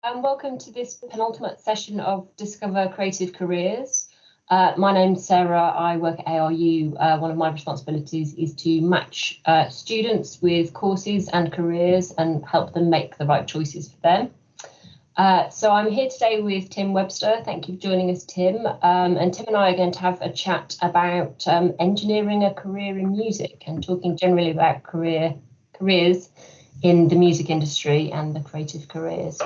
And welcome to this penultimate session of Discover Creative Careers. My name's Sarah. I work at ARU. One of my responsibilities is to match students with courses and careers and help them make the right choices for them. So I'm here today with Tim Webster. Thank you for joining us, Tim. And Tim and I are going to have a chat about engineering a career in music and talking generally about careers in the music industry and the creative careers.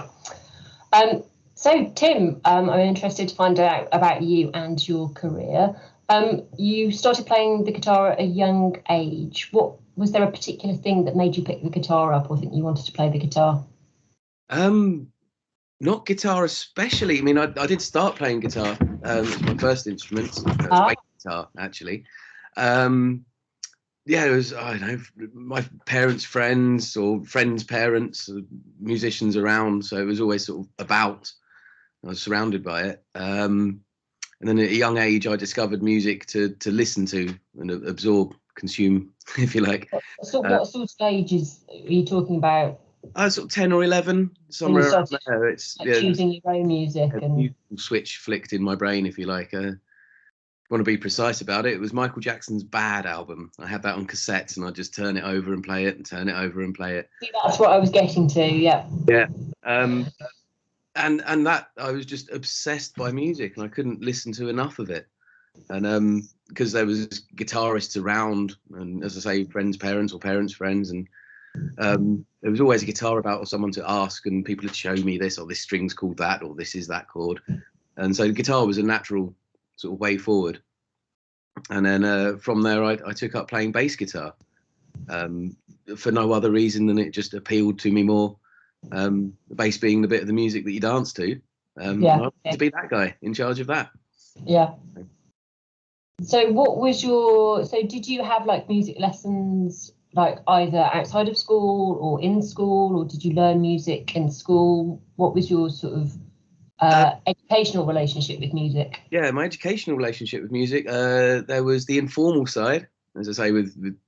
So Tim, I'm interested to find out about you and your career. You started playing the guitar at a young age. Was there a particular thing that made you pick the guitar up or think you wanted to play the guitar? Not guitar especially. I mean, I did start playing guitar. It's my first instrument, bass guitar actually. Yeah, it was, I don't know, my parents' friends or friends' parents, musicians around. So it was always sort of about, I was surrounded by it. And then at a young age, I discovered music to listen to and absorb, consume, if you like. So what sort of ages are you talking about? Sort of 10 or 11, somewhere around there. It's like choosing your own music. And switch flicked in my brain, if you like. Want to be precise about it, it was Michael Jackson's Bad album. I had that on cassettes and I'd just turn it over and play it and turn it over and play it. See, that's what I was getting to, yeah. Yeah. And that, I was just obsessed by music and I couldn't listen to enough of it. And because there was guitarists around and, as I say, friends' parents or parents' friends, and there was always a guitar about or someone to ask, and people would show me this, or this string's called that, or this is that chord. And so the guitar was a natural sort of way forward. And then from there I took up playing bass guitar for no other reason than it just appealed to me more, the bass being the bit of the music that you dance to. I wanted to be that guy in charge of that. So did you have like music lessons like either outside of school or in school, or did you learn music in school? What was your sort of educational relationship with music? Yeah, my educational relationship with music, there was the informal side, as I say, with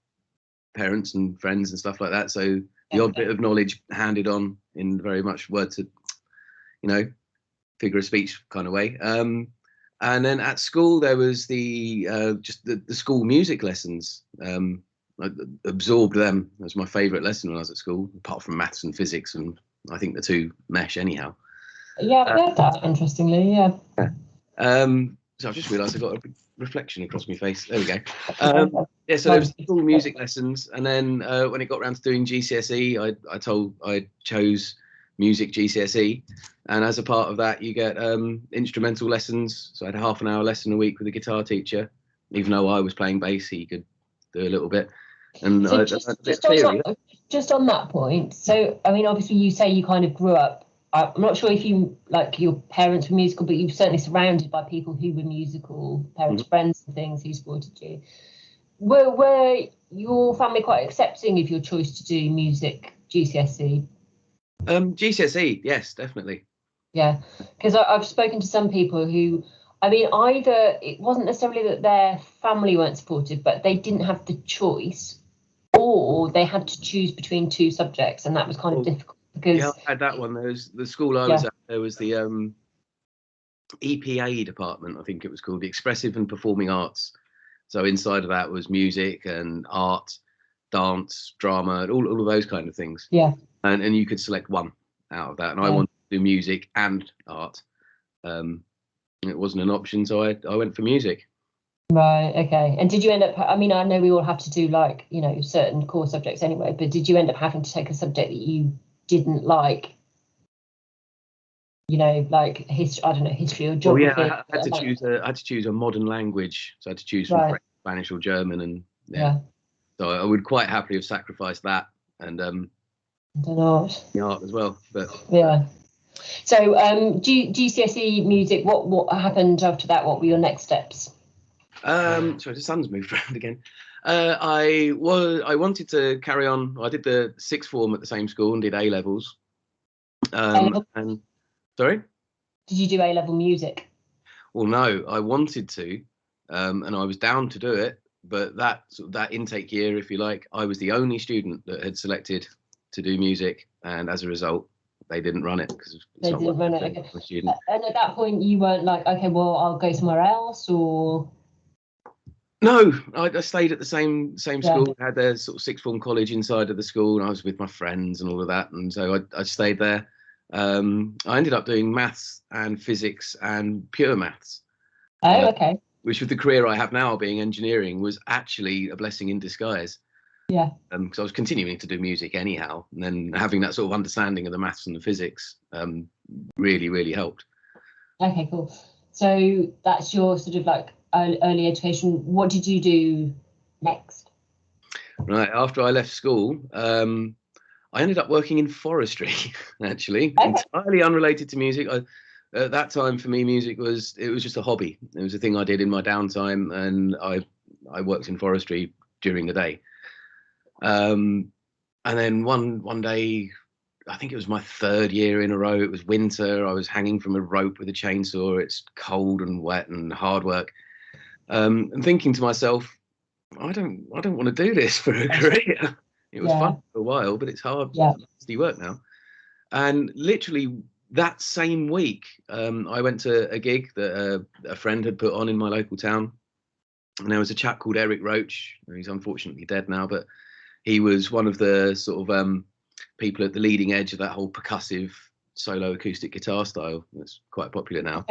parents and friends and stuff like that. So the odd bit of knowledge handed on in very much word to, figure of speech kind of way. And then at school there was just the school music lessons. I absorbed them as my favourite lesson when I was at school, apart from maths and physics, and I think the two mesh anyhow. Yeah, I've heard that, interestingly, yeah. So I've just realised I've got a big reflection across my face. There we go. Yeah, so there was all music lessons, and then when it got around to doing GCSE, I chose music GCSE, and as a part of that, you get instrumental lessons. So I had a half an hour lesson a week with a guitar teacher. Even though I was playing bass, he could do a little bit. And so just on that point, so I mean, obviously you say you kind of grew up, I'm not sure if your parents were musical, but you were certainly surrounded by people who were musical, parents, friends and things who supported you. Were your family quite accepting of your choice to do music GCSE? GCSE, yes, definitely. Yeah, because I've spoken to some people who, I mean, either it wasn't necessarily that their family weren't supportive, but they didn't have the choice, or they had to choose between two subjects, and that was kind of difficult. Yeah, I had that one. There was the school I was at. There was the EPA department, I think it was called, the Expressive and Performing Arts. So inside of that was music and art, dance, drama, all of those kind of things. Yeah. And you could select one out of that. And I wanted to do music and art. It wasn't an option, so I went for music. Right, okay. And did you end up, I mean, I know we all have to do like, certain core subjects anyway, but did you end up having to take a subject that you didn't like, like history, I don't know, history or geography? Well, yeah, I had to choose a modern language, so I had to choose from French, Spanish or German, and so I would quite happily have sacrificed that and the art as well. But so GCSE music, what happened after that? What were your next steps? Sorry, the sun's moved around again. I wanted to carry on. I did the sixth form at the same school and did A levels. And sorry, did you do A level music? Well, no, I wanted to, and I was down to do it. But that intake year, if you like, I was the only student that had selected to do music, and as a result, they didn't run it because They didn't run it. Okay. A student. And at that point, you weren't like, okay, well, I'll go somewhere else, or? No, I stayed at the same school. Had their sort of sixth form college inside of the school, and I was with my friends and all of that, and so I stayed there. I ended up doing maths and physics and pure maths. Oh, okay. Which, with the career I have now, being engineering, was actually a blessing in disguise. Yeah. Because I was continuing to do music anyhow, and then having that sort of understanding of the maths and the physics really, really helped. Okay, cool. So that's your sort of like early education. What did you do next? Right, after I left school, I ended up working in forestry, actually, entirely unrelated to music. At that time, for me, music was just a hobby. It was a thing I did in my downtime, and I worked in forestry during the day. And then one day, I think it was my third year in a row. It was winter. I was hanging from a rope with a chainsaw. It's cold and wet and hard work. And thinking to myself, I don't want to do this for a career. It was fun for a while, but it's hard, nasty work now. And literally that same week, I went to a gig that a friend had put on in my local town. And there was a chap called Eric Roach. He's unfortunately dead now, but he was one of the sort of people at the leading edge of that whole percussive solo acoustic guitar style that's quite popular now.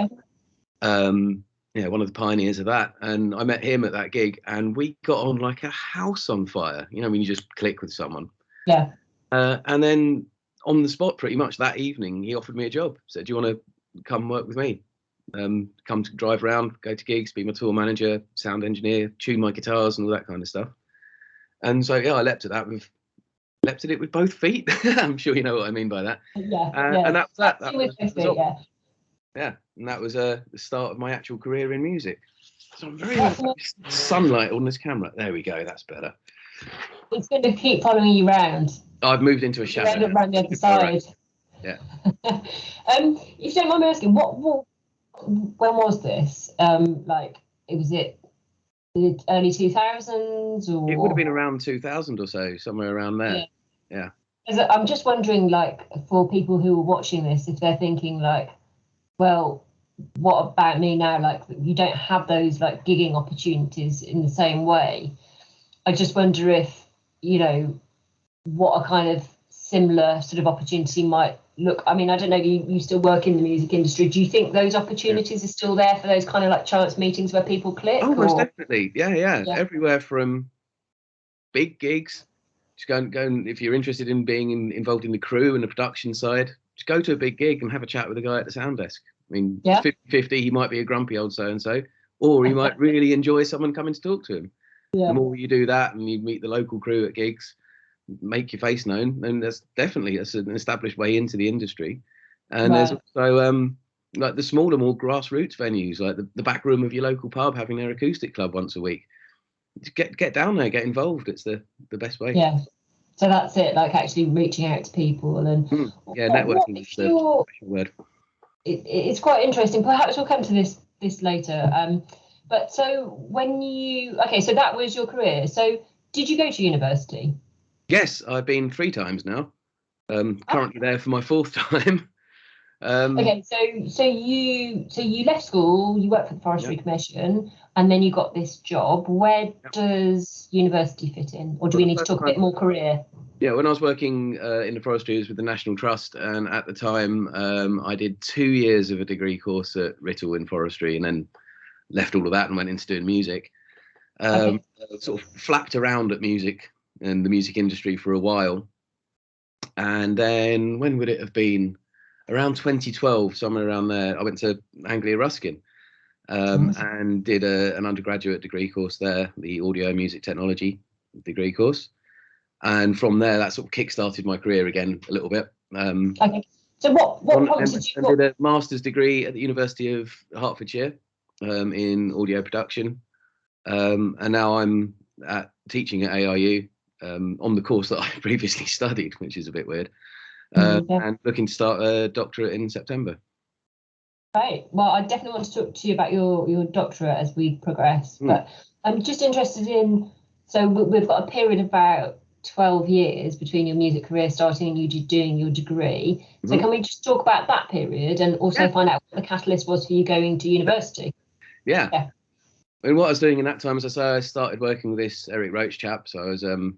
One of the pioneers of that. And I met him at that gig, and we got on like a house on fire. You know, when you just click with someone. Yeah. And then on the spot, pretty much that evening, he offered me a job. Said, "Do you want to come work with me? Come to drive around, go to gigs, be my tour manager, sound engineer, tune my guitars, and all that kind of stuff." And so I leapt at it with both feet. I'm sure you know what I mean by that. Yeah. And that was that. Yeah. And that was the start of my actual career in music. So I'm very sunlight on this camera. There we go. That's better. It's going to keep following you around. I've moved into a shadow. Around the other side. Yeah. If you don't mind me asking, when was this? Was it the early 2000s, or? It would have been around 2000 or so, somewhere around there. Yeah. I'm just wondering, like, for people who are watching this, if they're thinking like, well, what about me now? Like, you don't have those like gigging opportunities in the same way. I just wonder if, you know, what a kind of similar sort of opportunity might look. I mean, I don't know, you still work in the music industry. Do you think those opportunities are still there for those kind of like chance meetings where people click? Oh, most definitely. Yeah. Everywhere from big gigs. Just go and if you're interested in being involved in the crew and the production side, just go to a big gig and have a chat with a guy at the sound desk. I mean, 50-50, he might be a grumpy old so-and-so, or he might really enjoy someone coming to talk to him. The more you do that and you meet the local crew at gigs, make your face known, and that's an established way into the industry. And there's also like the smaller, more grassroots venues, like the back room of your local pub having their acoustic club once a week. Get down there, get involved. It's the best way. Yeah. So that's it, like actually reaching out to people and networking is the special word. It's quite interesting. Perhaps we'll come to this later. But so so that was your career. So did you go to university? Yes, I've been 3 times now. Currently there for my 4th time. Okay, so you left school, you worked for the Forestry Commission, and then you got this job. Where does university fit in, or do we need to talk a bit more career? Yeah, when I was working in the forestry, it was with the National Trust, and at the time I did 2 years of a degree course at Writtle in forestry, and then left all of that and went into doing music. Sort of flapped around at music and the music industry for a while, and then when would it have been? Around 2012, somewhere around there, I went to Anglia Ruskin and did an undergraduate degree course there, the audio music technology degree course. And from there, that sort of kick-started my career again a little bit. So what prompted you? I did a master's degree at the University of Hertfordshire in audio production. And now I'm teaching at ARU on the course that I previously studied, which is a bit weird. And looking to start a doctorate in September. Right. Well, I definitely want to talk to you about your doctorate as we progress. But I'm just interested in, so we've got a period of about 12 years between your music career starting and you doing your degree. So Mhm. can we just talk about that period and also find out what the catalyst was for you going to university? Yeah. And what I was doing in that time, as I say, I started working with this Eric Roach chap. So I was sort of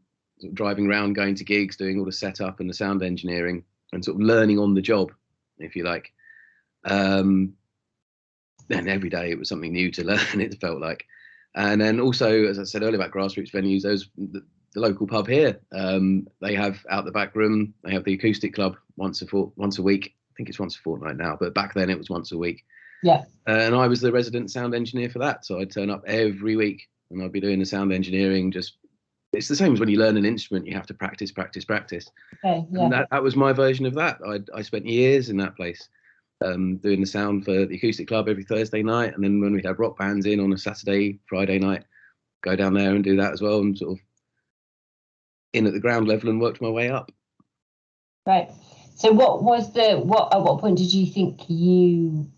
driving around, going to gigs, doing all the setup and the sound engineering, and sort of learning on the job, if you like. And every day it was something new to learn, it felt like. And then also, as I said earlier about grassroots venues, the local pub here, they have out the back room, they have the acoustic club once a week. I think it's once a fortnight now, but back then it was once a week. Yeah. And I was the resident sound engineer for that. So I'd turn up every week and I'd be doing the sound engineering. It's the same as when you learn an instrument, you have to practice. Okay, yeah. And that was my version of that. I spent years in that place, doing the sound for the acoustic club every Thursday night. And then when we'd have rock bands in on a Saturday, Friday night, go down there and do that as well, and sort of in at the ground level and worked my way up. Right. So at what point did you think you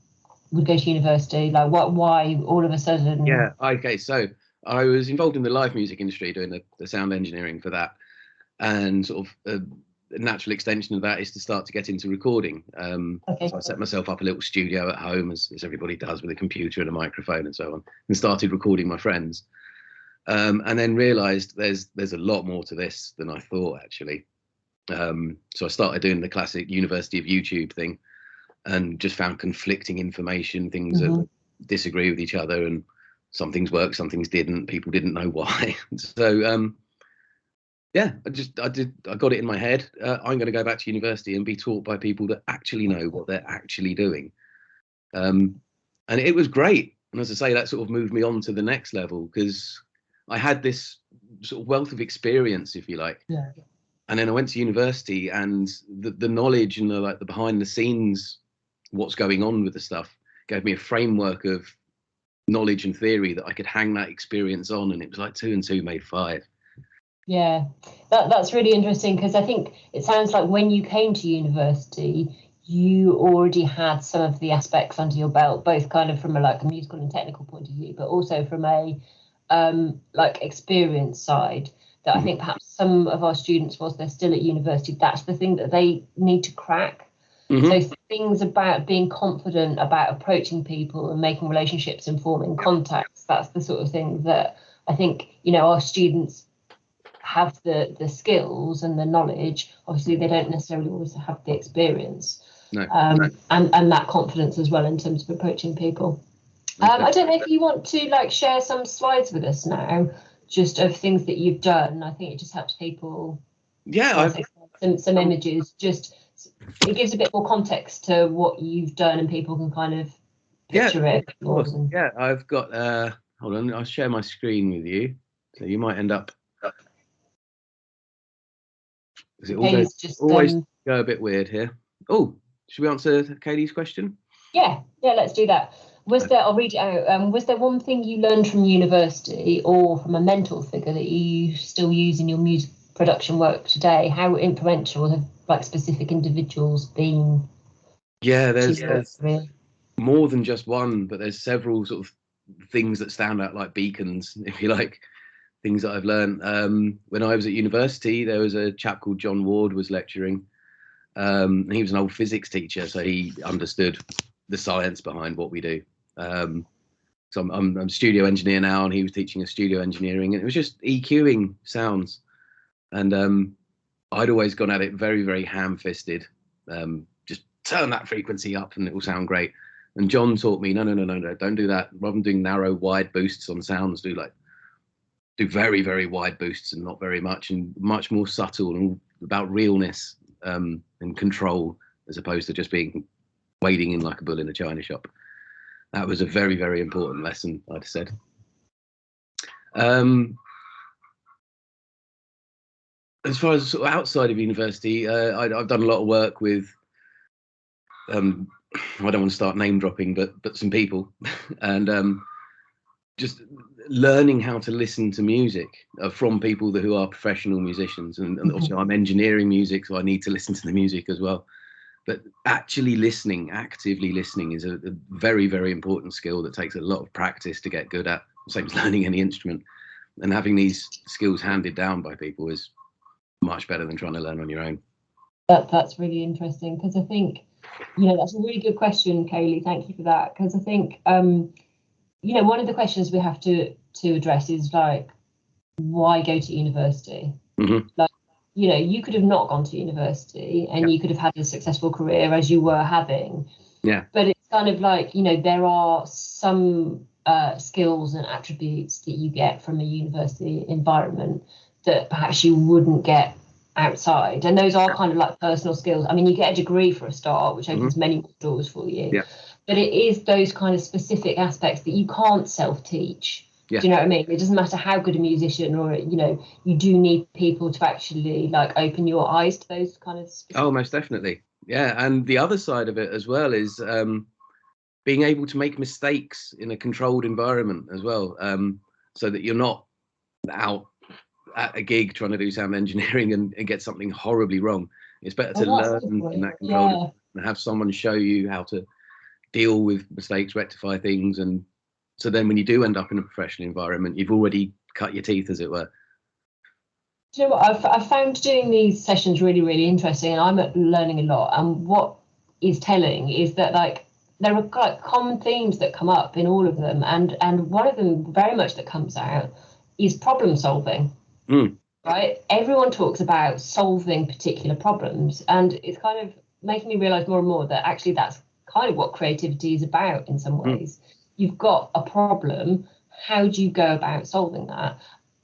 would go to university? Like why all of a sudden? Yeah, okay. So I was involved in the live music industry doing the sound engineering for that. And sort of a natural extension of that is to start to get into recording. Okay. So I set myself up a little studio at home, as everybody does, with a computer and a microphone and so on, and started recording my friends. And then realised there's a lot more to this than I thought, actually. So I started doing the classic University of YouTube thing, and just found conflicting information, things that disagree with each other, and some things worked, some things didn't. People didn't know why. So yeah, I got it in my head. I'm going to go back to university and be taught by people that actually know what they're actually doing. And it was great. And as I say, that sort of moved me on to the next level, because I had this sort of wealth of experience, if you like. Yeah. And then I went to university, and the knowledge and the behind the scenes, what's going on with the stuff, gave me a framework of knowledge and theory that I could hang that experience on. And it was like 2 and 2 made 5. Yeah, that's really interesting, because I think it sounds like when you came to university, you already had some of the aspects under your belt, both kind of from a musical and technical point of view, but also from a experience side, that I think perhaps some of our students, whilst they're still at university, that's the thing that they need to crack. So things about being confident about approaching people and making relationships and forming contacts, that's the sort of thing that I think, our students have the skills and the knowledge. Obviously they don't necessarily always have the experience. No. And that confidence as well in terms of approaching people. I don't know if you want to share some slides with us now, just of things that you've done. I think it just helps people. Yeah, some images. Just it gives a bit more context to what you've done, and people can kind of picture it. Of course. Yeah, I've got. Hold on, I'll share my screen with you, so you might end up. It always go a bit weird here. Oh, should we answer Katie's question? Yeah, let's do that. I'll read it out. Was there one thing you learned from university or from a mentor figure that you still use in your music production work today? How influential have specific individuals been? Yeah, there's more than just one, but there's several sort of things that stand out like beacons, if you like. Things that I've learned. When I was at university, there was a chap called John Ward was lecturing. He was an old physics teacher, so he understood the science behind what we do. So I'm a studio engineer now, and he was teaching us studio engineering, and it was just EQing sounds. And I'd always gone at it very, very ham-fisted. Just turn that frequency up and it will sound great. And John taught me, no, don't do that. Rather than doing narrow, wide boosts on sounds, do very, very wide boosts and not very much, and much more subtle and about realness and control, as opposed to just being wading in like a bull in a china shop. That was a very, very important lesson, I'd said. As far as sort of outside of university, I've done a lot of work with, I don't want to start name dropping, but some people, and just learning how to listen to music from people who are professional musicians. And also I'm engineering music, so I need to listen to the music as well. But actually listening, actively listening, is a very, very important skill that takes a lot of practice to get good at. Same as learning any instrument. And having these skills handed down by people is much better than trying to learn on your own. That's really interesting, because I think, that's a really good question, Kaylee. Thank you for that. Because I think, one of the questions we have to address is like, why go to university? Mm-hmm. Like, you could have not gone to university and you could have had a successful career as you were having. Yeah. But it's kind of like, there are some skills and attributes that you get from a university environment that perhaps you wouldn't get outside. And those are kind of like personal skills. I mean, you get a degree for a start, which opens many more doors for you. Yeah. But it is those kind of specific aspects that you can't self-teach. Yeah. Do you know what I mean? It doesn't matter how good a musician, or, you do need people to actually like open your eyes to those kind of specific. Oh, most definitely. Yeah. And the other side of it as well is being able to make mistakes in a controlled environment as well, so that you're not out at a gig trying to do sound engineering and get something horribly wrong. It's better to learn in that control and have someone show you how to deal with mistakes, rectify things, and so then when you do end up in a professional environment, you've already cut your teeth, as it were. Do you know what? I've found doing these sessions really, really interesting, and I'm learning a lot. And what is telling is that like there are like common themes that come up in all of them, and one of them very much that comes out is problem solving. Right? Everyone talks about solving particular problems, and it's kind of making me realize more and more that actually that's kind of what creativity is about in some ways. You've got a problem, how do you go about solving that?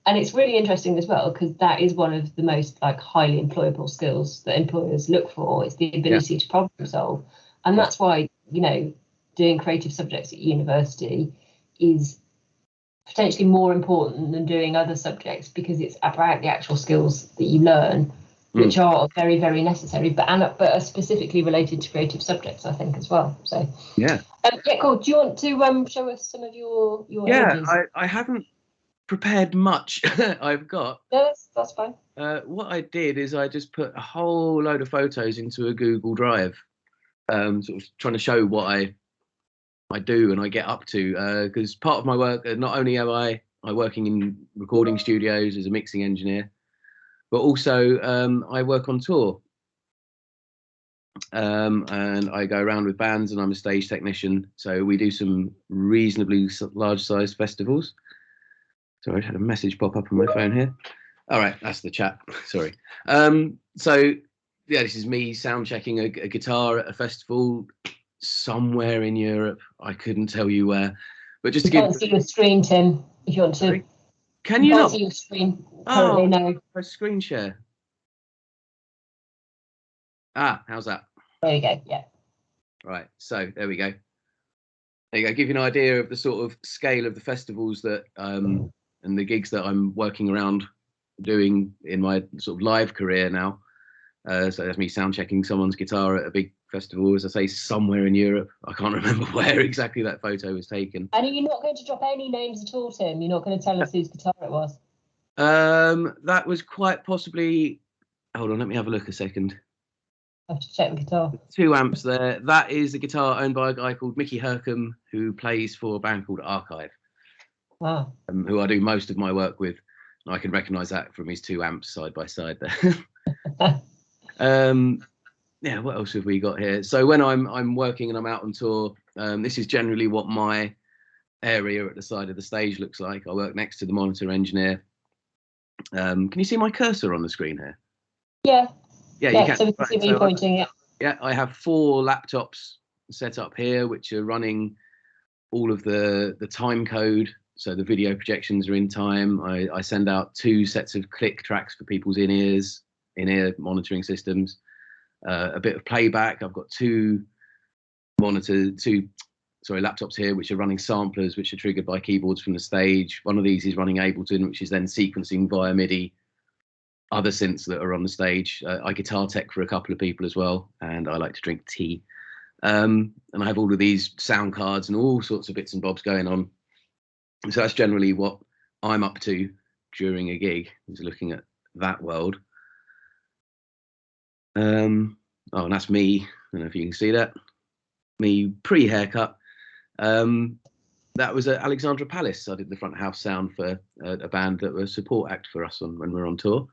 And it's really interesting as well, because that is one of the most like highly employable skills that employers look for. It's the ability to problem solve. And that's why, doing creative subjects at university is potentially more important than doing other subjects, because it's about the actual skills that you learn, which are very, very necessary, but are specifically related to creative subjects, I think, as well. So cool. Do you want to show us some of your images? I haven't prepared much. I've got that's fine. What I did is I just put a whole load of photos into a Google Drive, sort of trying to show what I do and I get up to, because part of my work, not only am I working in recording studios as a mixing engineer, but also I work on tour, and I go around with bands, and I'm a stage technician, so we do some reasonably large size festivals. Sorry, I had a message pop up on my phone here. All right, that's the chat. Sorry. So yeah, this is me sound checking a guitar at a festival somewhere in Europe. I couldn't tell you where, but just to give. Can't see your screen, Tim. If you want to. Sorry? Can you not see your screen currently? No. Press screen share. Ah, how's that? There you go. Yeah. Right. So there we go. There you go. Give you an idea of the sort of scale of the festivals that and the gigs that I'm working around doing in my sort of live career now. So that's me sound checking someone's guitar at a big festival, as I say, somewhere in Europe. I can't remember where exactly that photo was taken. And are you not going to drop any names at all, Tim? You're not going to tell us whose guitar it was? That was quite possibly. Hold on, let me have a look a second. I have to check the guitar. 2 amps there. That is a guitar owned by a guy called Mickey Hercombe, who plays for a band called Archive. Wow. Who I do most of my work with. And I can recognise that from his 2 amps side by side there. Yeah, what else have we got here? So when I'm working and I'm out on tour, this is generally what my area at the side of the stage looks like. I work next to the monitor engineer. Can you see my cursor on the screen here? Yeah. Yeah, you can. So we can see where you're pointing. Yeah, I have 4 laptops set up here, which are running all of the time code. So the video projections are in time. I send out 2 sets of click tracks for people's in-ear monitoring systems. A bit of playback. I've got 2 laptops here, which are running samplers, which are triggered by keyboards from the stage. One of these is running Ableton, which is then sequencing via MIDI other synths that are on the stage. I guitar tech for a couple of people as well, and I like to drink tea. And I have all of these sound cards and all sorts of bits and bobs going on. So that's generally what I'm up to during a gig, is looking at that world. Oh, and that's me. I don't know if you can see that. Me pre-haircut. That was at Alexandra Palace. I did the front house sound for a band that were a support act for us when we were on tour.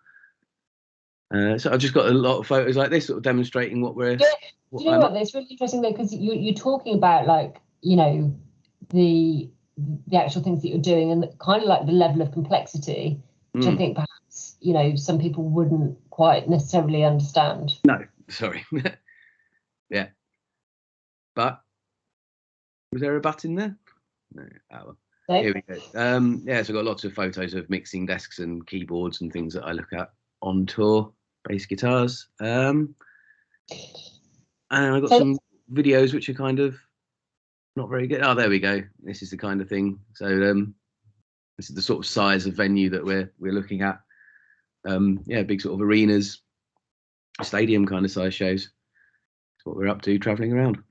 So I've just got a lot of photos like this, sort of demonstrating what we're. Do you know what? It's really interesting though, because you're talking about, like, you know, the actual things that you're doing and kind of like the level of complexity, which I think perhaps, you know, some people wouldn't quite necessarily understand. No, sorry. Yeah. But was there a but in there? No. Oh, well. Here we go. Yeah, so I've got lots of photos of mixing desks and keyboards and things that I look at on tour, bass guitars. And I've got some videos which are kind of not very good. Oh, there we go. This is the kind of thing. So this is the sort of size of venue that we're looking at. Yeah, big sort of arenas, stadium kind of size shows. That's what we're up to, traveling around.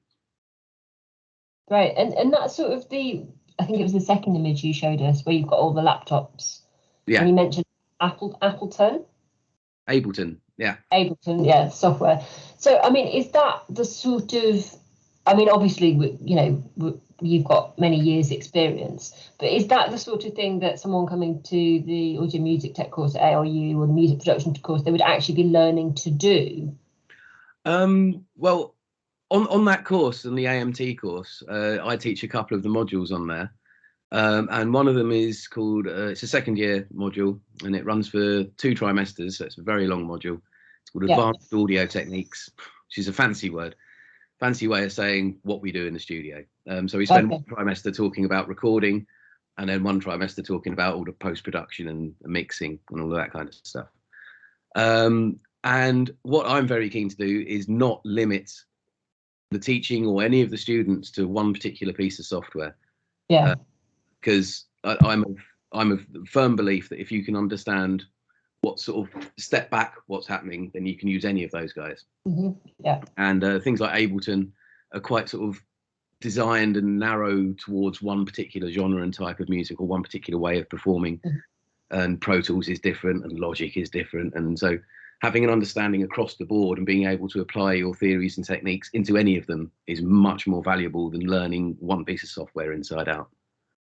Right, and that's sort of I think it was the second image you showed us where you've got all the laptops. Yeah. And you mentioned Ableton, yeah. Ableton, yeah, software. So, I mean, is that the sort of, I mean, obviously, you know, you've got many years experience, but is that the sort of thing that someone coming to the audio music tech course at ARU or the music production course, they would actually be learning to do? Well, on that course, on the AMT course, I teach a couple of the modules on there. And one of them is called, it's a second year module, and it runs for 2 trimesters, so it's a very long module. It's called Advanced Audio Techniques, which is a fancy way of saying what we do in the studio. So we spend 1 trimester talking about recording, and then 1 trimester talking about all the post-production and mixing and all of that kind of stuff. And what I'm very keen to do is not limit the teaching or any of the students to one particular piece of software. Yeah. Because I'm of firm belief that if you can understand what sort of step back what's happening, then you can use any of those guys. Yeah. And things like Ableton are quite sort of designed and narrow towards one particular genre and type of music or one particular way of performing. And Pro Tools is different and Logic is different. And so having an understanding across the board and being able to apply your theories and techniques into any of them is much more valuable than learning one piece of software inside out.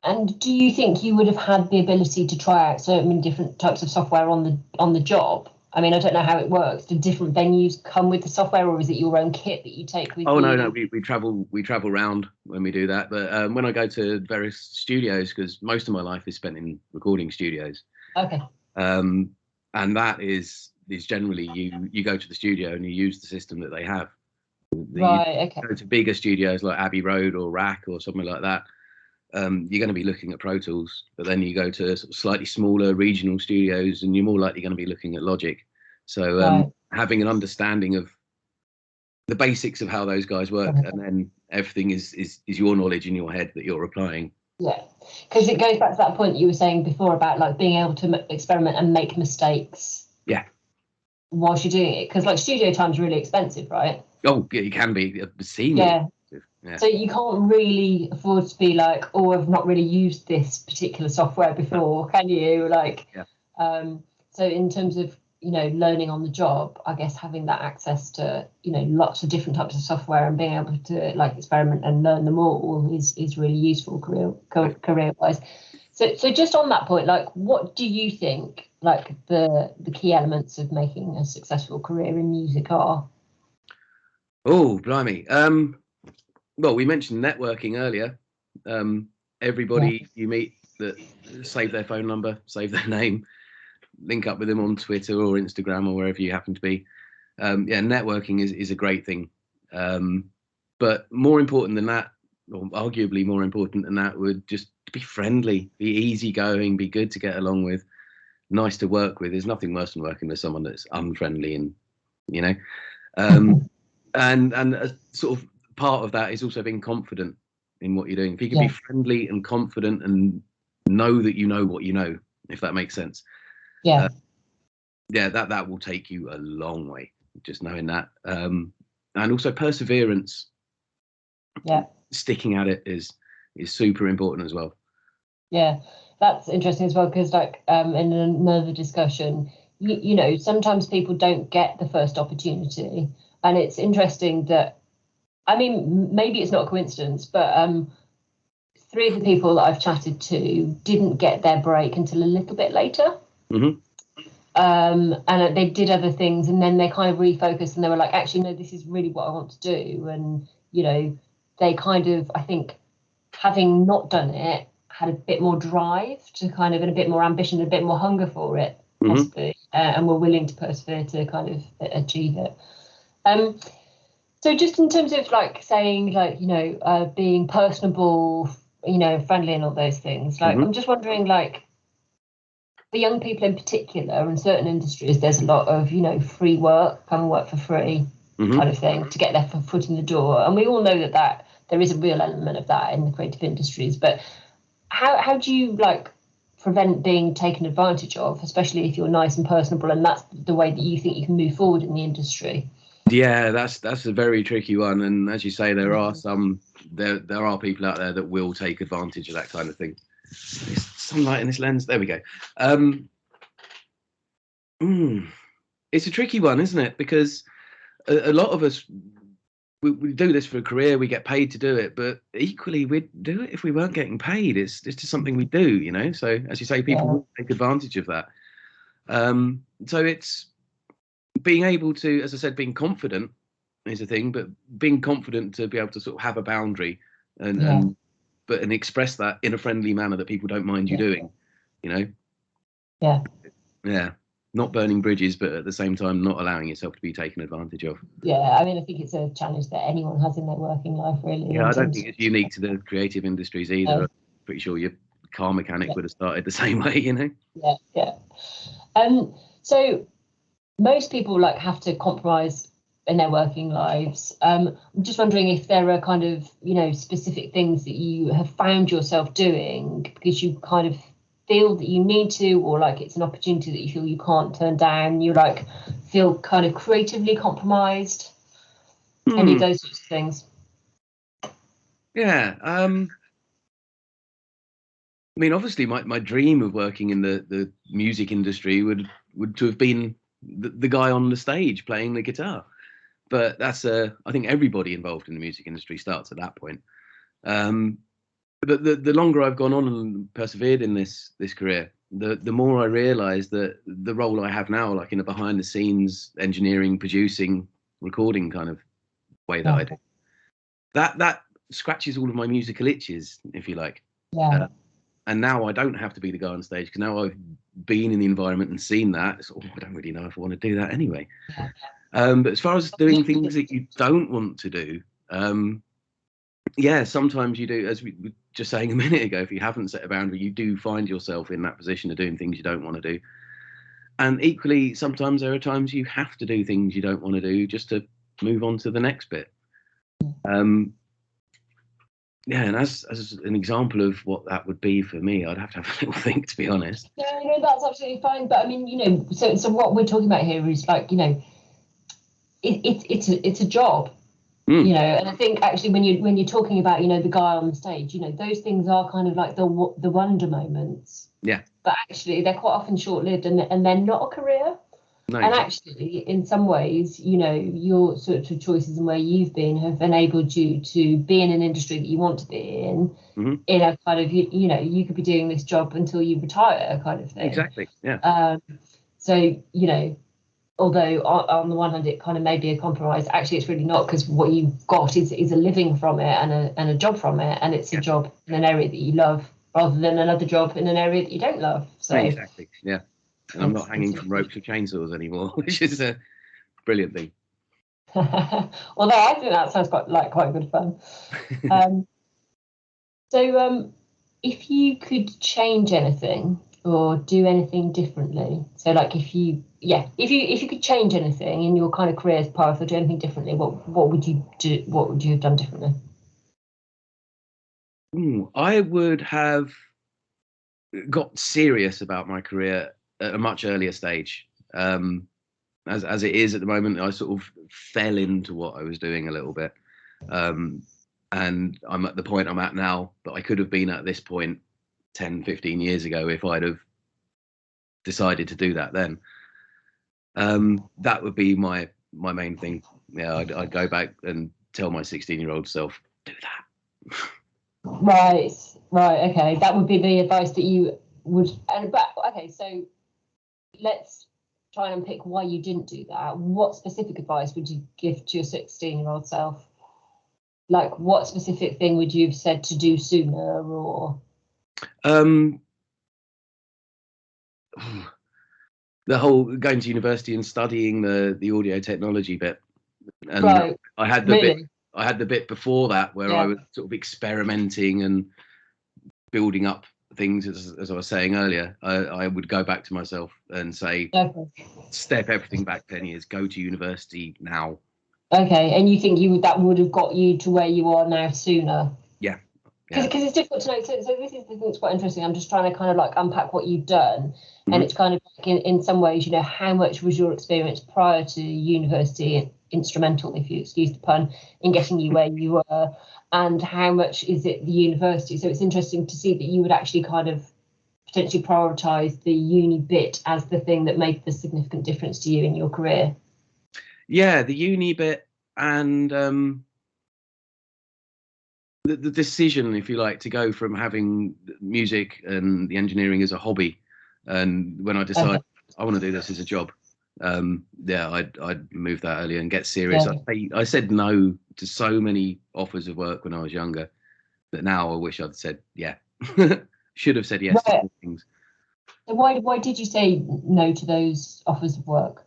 And do you think you would have had the ability to try out so many different types of software on the job? I mean, I don't know how it works. Do different venues come with the software, or is it your own kit that you take with you? No, we travel around when we do that. But when I go to various studios, because most of my life is spent in recording studios. Okay. And that is generally you go to the studio and you use the system that they have. Right. Okay. Go to bigger studios like Abbey Road or Rack or something like that. You're going to be looking at Pro Tools, but then you go to sort of slightly smaller regional studios and you're more likely going to be looking at Logic. So having an understanding of the basics of how those guys work, and then everything is your knowledge in your head that you're applying. Yeah, because it goes back to that point you were saying before about like being able to experiment and make mistakes. Yeah. Whilst you're doing it, because like studio time's really expensive, right? Oh, it can be obscenely. Yeah. Yeah. So you can't really afford to be like, oh, I've not really used this particular software before, can you? Like, so in terms of, you know, learning on the job, I guess having that access to, you know, lots of different types of software and being able to like experiment and learn them all is really useful career wise. So just on that point, like, what do you think like the key elements of making a successful career in music are? Oh, blimey. Well, we mentioned networking earlier. Everybody you meet that save their phone number, save their name, link up with them on Twitter or Instagram or wherever you happen to be. Networking is a great thing. But more important than that, or arguably more important than that, would just be friendly, be easygoing, be good to get along with, nice to work with. There's nothing worse than working with someone that's unfriendly and, you know, and a sort of part of that is also being confident in what you're doing. If you can be friendly and confident and know that you know what you know, if that makes sense. That will take you a long way, just knowing that. And also perseverance. Sticking at it is super important as well. Yeah, that's interesting as well, because like in another discussion, you know, sometimes people don't get the first opportunity, and it's interesting that, I mean, maybe it's not a coincidence, but 3 of the people that I've chatted to didn't get their break until a little bit later. and they did other things, and then they kind of refocused, and they were like, actually, no, this is really what I want to do. And, they kind of, I think, having not done it, had a bit more drive to kind of, and a bit more ambition, a bit more hunger for it, possibly, and were willing to persevere to kind of achieve it. So just in terms of like saying, like, being personable, friendly and all those things, like, I'm just wondering, like, for young people in particular, in certain industries, there's a lot of, free work, come and work for free kind of thing to get their foot in the door. And we all know that there is a real element of that in the creative industries. But how do you, like, prevent being taken advantage of, especially if you're nice and personable and that's the way that you think you can move forward in the industry? Yeah, that's a very tricky one. And as you say, there are there are people out there that will take advantage of that kind of thing. There's sunlight in this lens. There we go. It's a tricky one, isn't it? Because a lot of us, we do this for a career, we get paid to do it, but equally we'd do it if we weren't getting paid. It's just something we do, So as you say, people will take advantage of that. So it's being able to, as I said, being confident is a thing, but being confident to be able to sort of have a boundary and express that in a friendly manner that people don't mind you doing, Yeah. Not burning bridges, but at the same time, not allowing yourself to be taken advantage of. Yeah, I mean, I think it's a challenge that anyone has in their working life, really. Yeah, I don't think it's unique to the creative industries either. I'm pretty sure your car mechanic would have started the same way, Yeah. So most people, like, have to compromise in their working lives. I'm just wondering if there are kind of, specific things that you have found yourself doing because you kind of feel that you need to, or like it's an opportunity that you feel you can't turn down, you like feel kind of creatively compromised, any of those sorts of things. I mean, obviously my dream of working in the music industry would to have been the guy on the stage playing the guitar, but that's I think everybody involved in the music industry starts at that point. But the longer I've gone on and persevered in this career, the more I realise that the role I have now, like in a behind the scenes engineering, producing, recording kind of way that I do, that scratches all of my musical itches, if you like. And now I don't have to be the guy on stage because now I've been in the environment and seen that. So I don't really know if I want to do that anyway. But as far as doing things that you don't want to do, sometimes you do, as we were just saying a minute ago, if you haven't set a boundary, you do find yourself in that position of doing things you don't want to do. And equally, sometimes there are times you have to do things you don't want to do just to move on to the next bit. And as an example of what that would be for me, I'd have to have a little think, to be honest. Yeah, that's absolutely fine. But I mean, so what we're talking about here is like, it's a job. And I think actually when you're talking about, the guy on the stage, those things are kind of like the wonder moments. Yeah. But actually they're quite often short-lived and they're not a career. No, and actually, in some ways, your sort of choices and where you've been have enabled you to be in an industry that you want to be in, in a kind of, you could be doing this job until you retire kind of thing. Exactly, yeah. So, although on the one hand it kind of may be a compromise, actually it's really not, because what you've got is a living from it and a job from it, and it's a job in an area that you love rather than another job in an area that you don't love. So exactly, yeah. And I'm not hanging from ropes with chainsaws anymore, which is a brilliant thing. Although I think that sounds quite good fun. So if you could change anything or do anything differently, so like if you could change anything in your kind of career's path or do anything differently, what would you do? What would you have done differently? I would have got serious about my career at a much earlier stage. As it is at the moment, I sort of fell into what I was doing a little bit. And I'm at the point I'm at now, but I could have been at this point 10, 15 years ago if I'd have decided to do that then. That would be my main thing. Yeah, I'd go back and tell my 16-year-old self, do that. Right, okay. That would be the advice that you would. But okay, so let's try and unpick why you didn't do that, what specific advice would you give to your 16-year-old self? Like, what specific thing would you have said to do sooner, or? The whole going to university and studying the audio technology bit, and Right. I had the bit before that where I was sort of experimenting and building up things, as I was saying earlier. I would go back to myself and say, step everything back 10 years, go to university now. Okay, and you think that would have got you to where you are now sooner? Yeah. Because it's difficult to know. So this is the thing that's quite interesting. I'm just trying to kind of like unpack what you've done. And it's kind of like in some ways, you know, how much was your experience prior to university instrumental, if you excuse the pun, in getting you where you were, and how much is it the university? So it's interesting to see that you would actually kind of potentially prioritise the uni bit as the thing that made the significant difference to you in your career. Yeah, the uni bit, and the decision, if you like, to go from having music and the engineering as a hobby, and when I decided I want to do this as a job, I'd move that earlier and get serious. I said no to so many offers of work when I was younger that now I wish I'd said should have said yes to things. So why did you say no to those offers of work?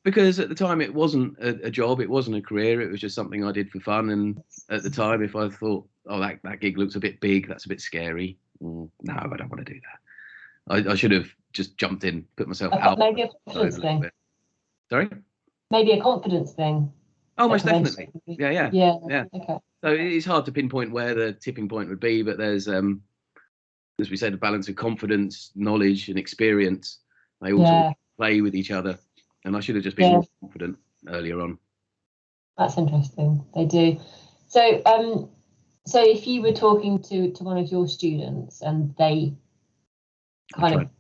Because at the time it wasn't a job, it wasn't a career, it was just something I did for fun. And at the time, if I thought, oh, that gig looks a bit big, that's a bit scary, no, I don't want to do that. I should have just jumped in, put myself out. Maybe a confidence thing. Sorry? Maybe a confidence thing. Oh, most definitely. Yeah. Okay. So it's hard to pinpoint where the tipping point would be, but there's, as we said, a balance of confidence, knowledge, and experience. They all sort of play with each other. And I should have just been more confident earlier on. That's interesting. They do. So, so if you were talking to one of your students and they kind of,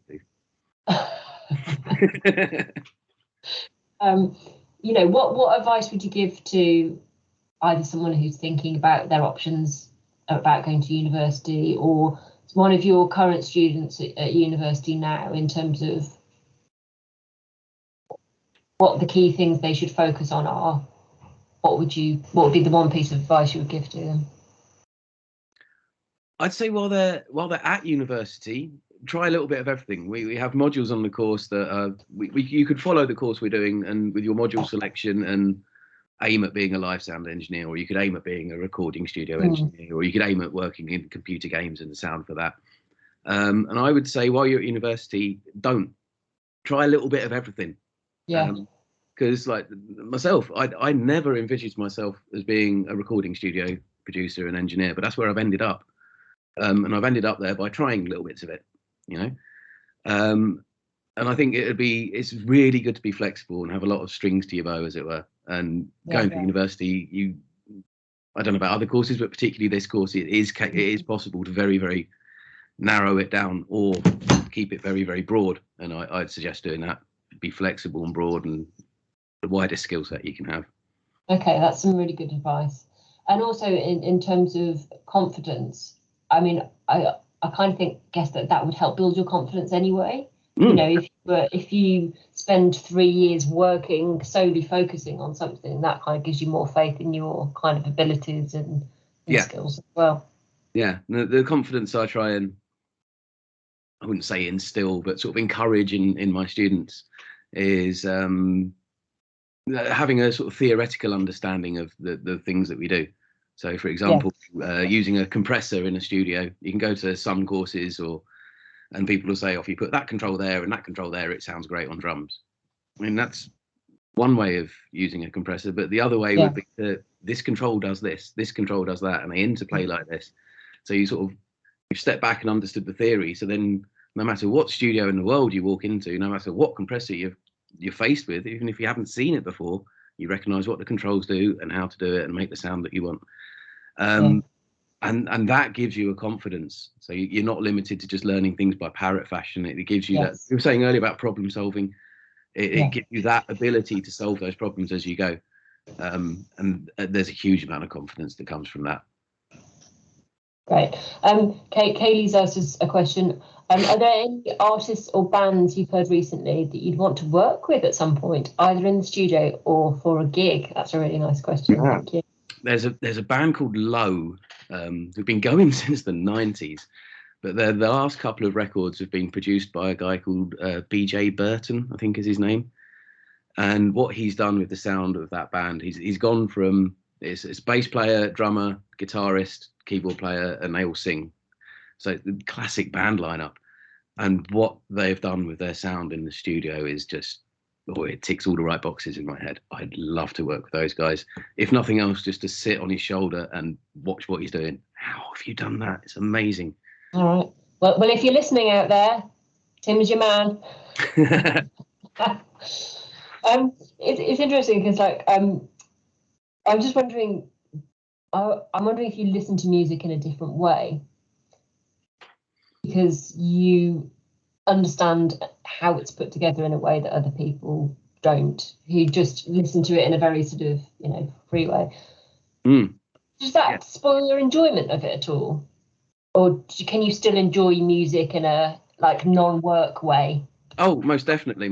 you know, what advice would you give to either someone who's thinking about their options about going to university, or one of your current students at university now, in terms of what the key things they should focus on are? What would be the one piece of advice you would give to them? I'd say while they're at university, try a little bit of everything. We have modules on the course that you could follow the course we're doing, and with your module selection, and aim at being a live sound engineer, or you could aim at being a recording studio engineer, or you could aim at working in computer games and the sound for that. And I would say while you're at university, don't try a little bit of everything. Because like myself, I never envisaged myself as being a recording studio producer and engineer, but that's where I've ended up. And I've ended up there by trying little bits of it, you know. And I think it's really good to be flexible and have a lot of strings to your bow, as it were. And going to university, I don't know about other courses, but particularly this course, it is possible to very, very narrow it down or keep it very, very broad. And I'd suggest doing that. Be flexible and broad, and the widest skill set you can have. Okay, that's some really good advice. And also in terms of confidence, I mean, I kind of guess that would help build your confidence anyway. You know, if you spend 3 years working solely focusing on something, that kind of gives you more faith in your kind of abilities and skills as well. Yeah, the confidence I try and, I wouldn't say instill, but sort of encourage in my students is having a sort of theoretical understanding of the things that we do. So, for example, using a compressor in a studio, you can go to some courses and people will say, if you put that control there and that control there, it sounds great on drums. I mean, that's one way of using a compressor, but the other way would be that this control does this control does that, and they interplay like this. So you've stepped back and understood the theory. So then no matter what studio in the world you walk into, no matter what compressor you're faced with, even if you haven't seen it before, you recognize what the controls do and how to do it and make the sound that you want. And that gives you a confidence. So you're not limited to just learning things by parrot fashion. It gives you that. You were saying earlier about problem solving. It gives you that ability to solve those problems as you go. And there's a huge amount of confidence that comes from that. Great. Kaylee's asked us a question. Are there any artists or bands you've heard recently that you'd want to work with at some point, either in the studio or for a gig? That's a really nice question. Yeah. Thank you. There's a band called Low, who've been going since the 90s, but the last couple of records have been produced by a guy called BJ Burton, I think is his name. And what he's done with the sound of that band, he's gone from it's bass player, drummer, guitarist, keyboard player, and they all sing. So the classic band lineup. And what they've done with their sound in the studio is just, it ticks all the right boxes in my head. I'd love to work with those guys. If nothing else, just to sit on his shoulder and watch what he's doing. How have you done that? It's amazing. All right. Well, if you're listening out there, Tim's your man. It's interesting because, like, I'm just wondering. I'm wondering if you listen to music in a different way, because you understand how it's put together in a way that other people don't, who just listen to it in a very sort of, free way. Does that spoil your enjoyment of it at all? Or can you still enjoy music in a non-work way? Oh, most definitely.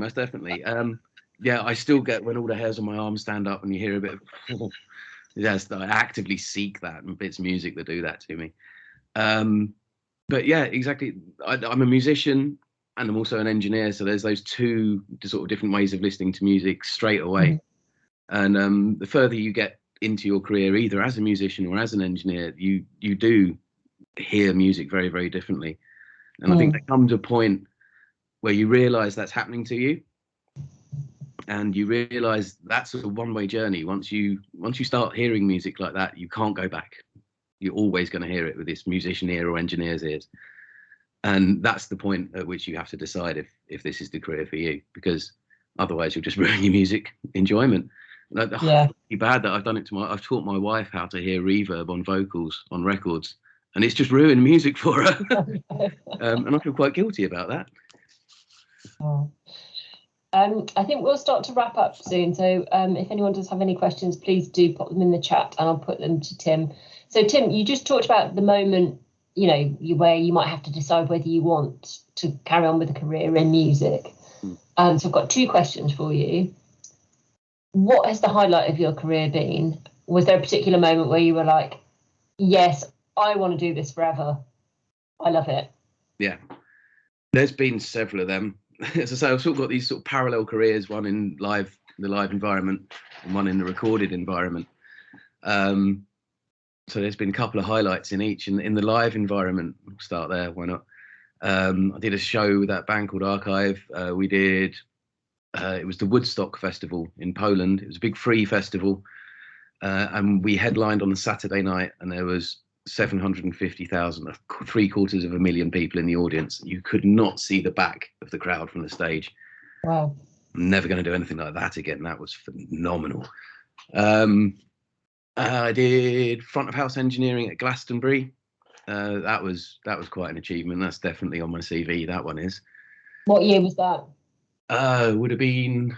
Yeah, I still get when all the hairs on my arms stand up and you hear a bit of yes, I actively seek that, and bits of music that do that to me. But yeah, exactly. I'm a musician and I'm also an engineer, so there's those two sort of different ways of listening to music straight away. And the further you get into your career, either as a musician or as an engineer, you do hear music very, very differently. And I think there comes a point where you realize that's happening to you, and you realize that's a one-way journey. Once you start hearing music like that, you can't go back. You're always going to hear it with this musician ear or engineer's ears. And that's the point at which you have to decide if this is the career for you, because otherwise you'll just ruin your music enjoyment. It's bad that I've done it I've taught my wife how to hear reverb on vocals on records, and it's just ruined music for her. And I feel quite guilty about that. I think we'll start to wrap up soon. So if anyone does have any questions, please do pop them in the chat and I'll put them to Tim. So Tim, you just talked about the moment, where you might have to decide whether you want to carry on with a career in music. So I've got two questions for you. What has the highlight of your career been? Was there a particular moment where you were like, yes, I want to do this forever. I love it. Yeah, there's been several of them. As I say, I've sort of got these sort of parallel careers, one in the live environment and one in the recorded environment. So there's been a couple of highlights in each. In the live environment, we'll start there, why not? I did a show with that band called Archive. We did, it was the Woodstock Festival in Poland. It was a big free festival. And we headlined on a Saturday night, and there was 750,000, 750,000 people in the audience. You could not see the back of the crowd from the stage. Wow. I'm never going to do anything like that again. That was phenomenal. I did front of house engineering at Glastonbury. That was quite an achievement. That's definitely on my CV. That one is. What year was that? Would have been,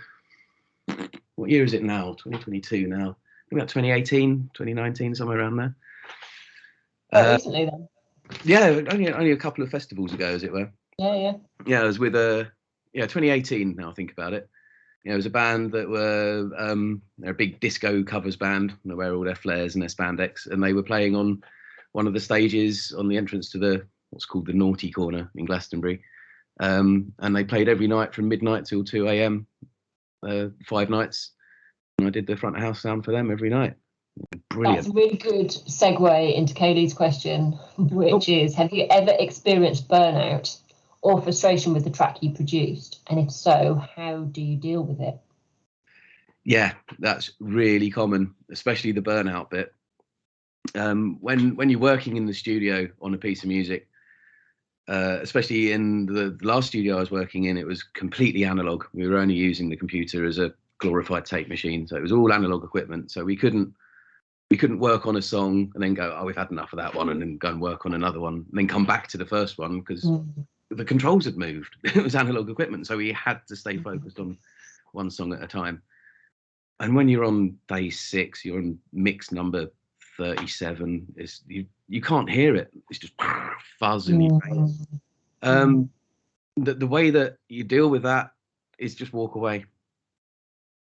what year is it now? 2022 now. About 2018, 2019, somewhere around there. Recently then? Yeah, only a couple of festivals ago, as it were. Yeah. Yeah, it was with 2018. Now I think about it. It was a band that were they're a big disco covers band. They wear all their flares and their spandex, and they were playing on one of the stages on the entrance to what's called the Naughty Corner in Glastonbury. And they played every night from midnight till 2 a.m. 5 nights. And I did the front of house sound for them every night. Brilliant. That's a really good segue into Kaylee's question, which is, have you ever experienced burnout or frustration with the track you produced? And if so, how do you deal with it? Yeah, that's really common, especially the burnout bit. When you're working in the studio on a piece of music, especially in the last studio I was working in, it was completely analog. We were only using the computer as a glorified tape machine, so it was all analog equipment. So we couldn't work on a song and then go, oh, we've had enough of that one, and then go and work on another one, and then come back to the first one, because the controls had moved. It was analog equipment, so we had to stay focused on one song at a time. And when you're on day 6, you're on mix number 37. You can't hear it. It's just fuzz in your face. The way that you deal with that is just walk away.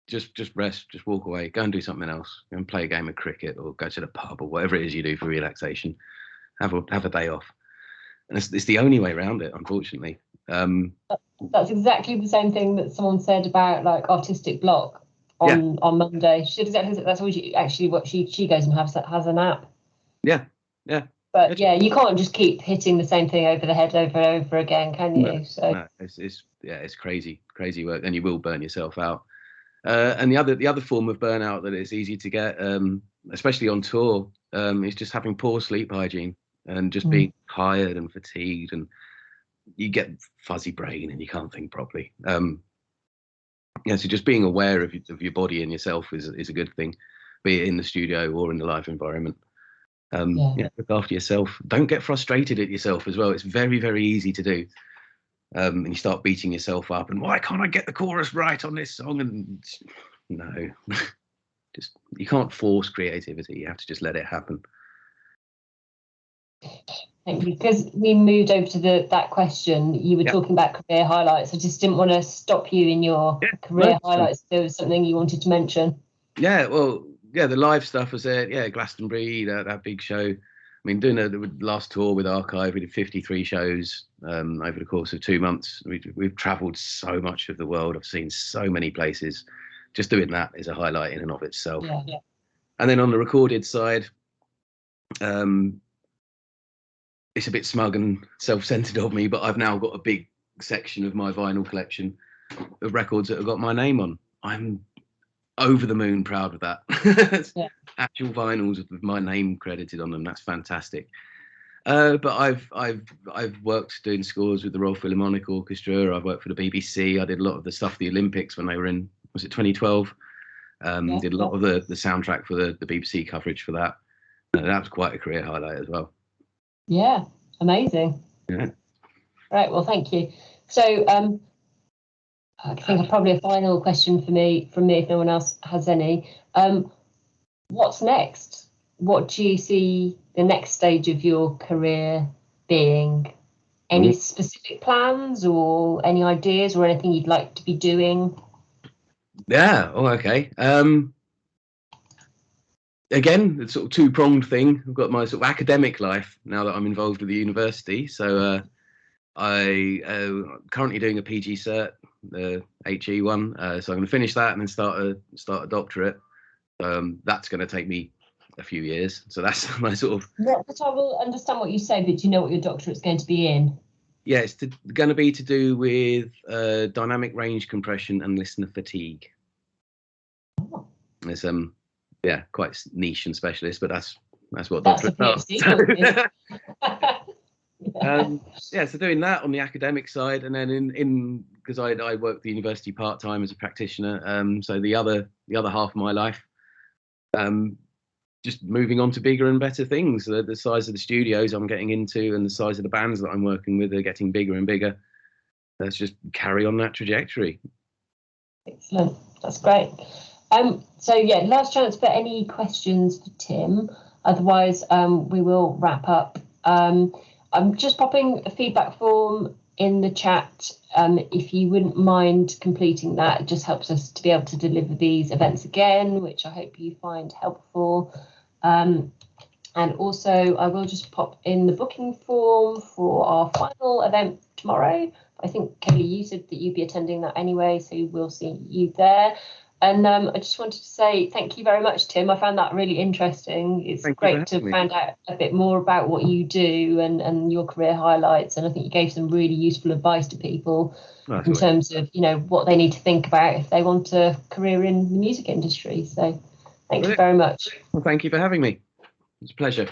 Just rest, just walk away, go and do something else, go and play a game of cricket or go to the pub or whatever it is you do for relaxation. Have a day off. And it's the only way around it, unfortunately. That's exactly the same thing that someone said about like artistic block on Monday. She said exactly that's what she goes and has a nap. Yeah. But you can't just keep hitting the same thing over the head over and over again, can you? No, it's crazy work, and you will burn yourself out. And the other form of burnout that is easy to get, especially on tour, is just having poor sleep hygiene and just being tired and fatigued, and you get fuzzy brain and you can't think properly. So just being aware of your body and yourself is a good thing, be it in the studio or in the live environment. Look after yourself. Don't get frustrated at yourself as well. It's very, very easy to do. And you start beating yourself up and why can't I get the chorus right on this song? And no, just you can't force creativity. You have to just let it happen. Thank you. Because we moved over to that question, you were talking about career highlights. I just didn't want to stop you in your career highlights. If there was something you wanted to mention. The live stuff was there. Glastonbury, that big show. I mean, doing the last tour with Archive, we did 53 shows over the course of 2 months. We've travelled so much of the world. I've seen so many places. Just doing that is a highlight in and of itself. Yeah. And then on the recorded side, it's a bit smug and self-centered of me, but I've now got a big section of my vinyl collection of records that have got my name on. I'm over the moon proud of that. Actual vinyls with my name credited on them. That's fantastic. But I've worked doing scores with the Royal Philharmonic Orchestra. I've worked for the BBC. I did a lot of the stuff for the Olympics when they were in, was it 2012? Did a lot of the soundtrack for the BBC coverage for that. That was quite a career highlight as well. Yeah, amazing. Yeah. Right, well, thank you. So I think probably a final question from me, if no one else has any. What's next? What do you see the next stage of your career being? Any specific plans or any ideas or anything you'd like to be doing? Yeah. Oh, okay. Again, it's sort of two-pronged thing. I've got my sort of academic life now that I'm involved with the university. So I currently doing a PG cert, the HE one. So I'm going to finish that and then start a doctorate. That's going to take me a few years. So that's my sort of. But I will understand what you say, but do you know what your doctorate's going to be in? Yeah, it's going to be to do with dynamic range compression and listener fatigue. Oh. It's quite niche and specialist, but that's what doctorates are. So doing that on the academic side, and then in because I work the university part-time as a practitioner, so the other half of my life, just moving on to bigger and better things. The size of the studios I'm getting into and the size of the bands that I'm working with are getting bigger and bigger. Let's just carry on that trajectory. Excellent, that's great. Last chance for any questions for Tim. Otherwise, we will wrap up. I'm just popping a feedback form in the chat. If you wouldn't mind completing that, it just helps us to be able to deliver these events again, which I hope you find helpful. And also, I will just pop in the booking form for our final event tomorrow. I think, Kaylee, you said that you'd be attending that anyway, so we'll see you there. And I just wanted to say thank you very much, Tim. I found that really interesting. It's great to find out a bit more about what you do and your career highlights. And I think you gave some really useful advice to people in terms of, what they need to think about if they want a career in the music industry. So thank you very much. Well, thank you for having me. It's a pleasure.